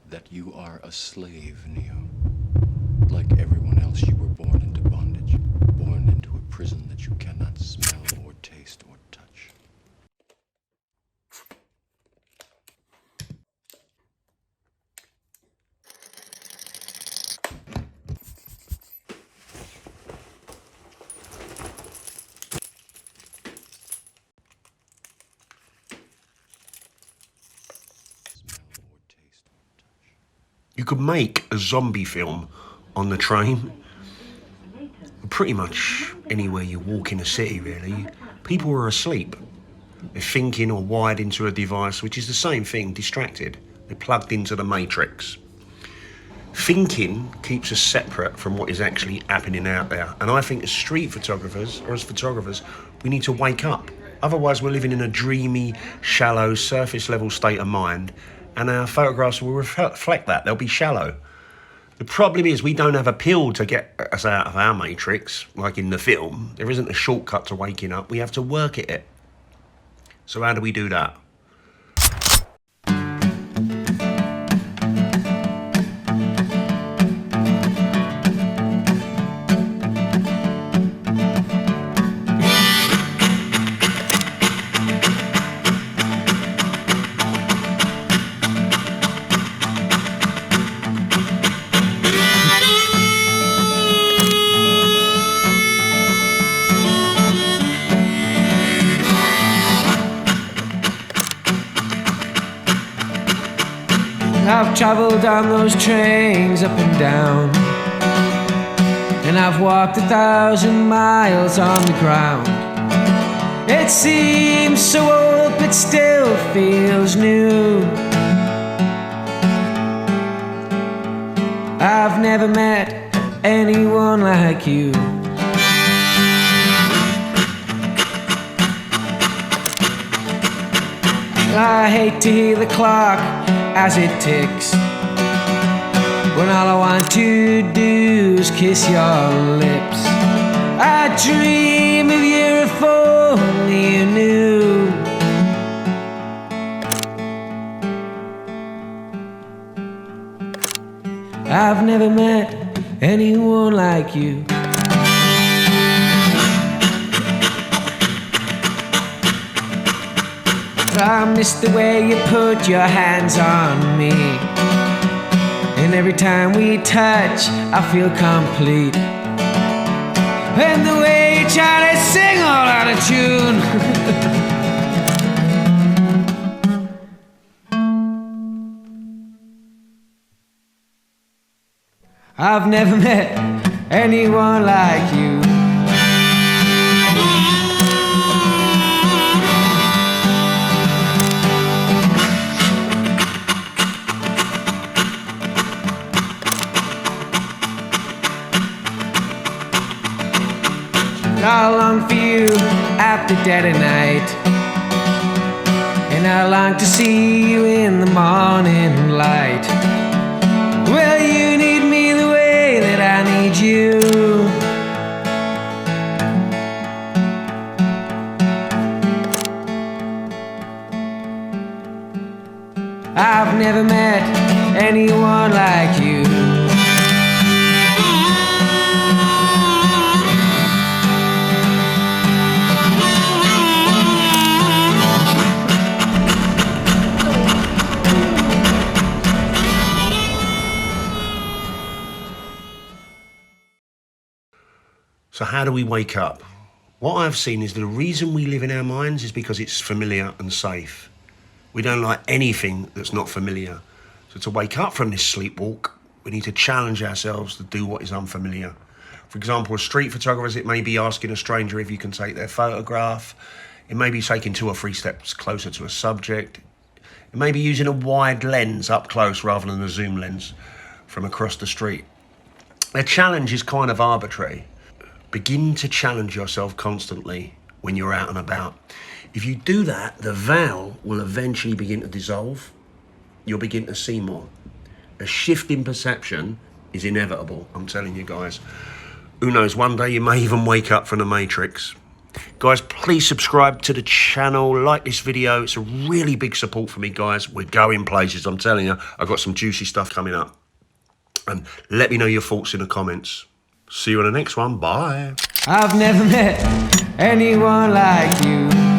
that you are a slave, Neo. Like everyone else, you were born into bondage, born into a prison that you cannot smell or taste or touch. You could make a zombie film on the train. Pretty much anywhere you walk in a city, really. People are asleep. They're thinking or wired into a device, which is the same thing, distracted. They're plugged into the matrix. Thinking keeps us separate from what is actually happening out there. And I think as street photographers, or as photographers, we need to wake up. Otherwise, we're living in a dreamy, shallow, surface-level state of mind, and our photographs will reflect that. They'll be shallow. The problem is we don't have a pill to get us out of our matrix, like in the film. There isn't a shortcut to waking up. We have to work at it. So how do we do that? I've travelled on those trains up and down, and I've walked 1,000 miles on the ground. It seems so old but still feels new. I've never met anyone like you. I hate to hear the clock as it ticks, when all I want to do is kiss your lips. I dream of you if only you knew. I've never met anyone like you. I miss the way you put your hands on me, and every time we touch I feel complete. And the way you try to sing all out of tune. I've never met anyone like you. I long for you at the dead of night, and I long to see you in the morning light. Well, you need me the way that I need you. I've never met anyone like you. So how do we wake up? What I've seen is the reason we live in our minds is because it's familiar and safe. We don't like anything that's not familiar. So to wake up from this sleepwalk, we need to challenge ourselves to do what is unfamiliar. For example, as street photographers, it may be asking a stranger if you can take their photograph. It may be taking 2 or 3 steps closer to a subject. It may be using a wide lens up close rather than a zoom lens from across the street. The challenge is kind of arbitrary. Begin to challenge yourself constantly when you're out and about. If you do that, the veil will eventually begin to dissolve. You'll begin to see more. A shift in perception is inevitable, I'm telling you guys. Who knows, one day you may even wake up from the matrix. Guys, please subscribe to the channel, like this video. It's a really big support for me, guys. We're going places, I'm telling you. I've got some juicy stuff coming up. And let me know your thoughts in the comments. See you on the next one. Bye. I've never met anyone like you.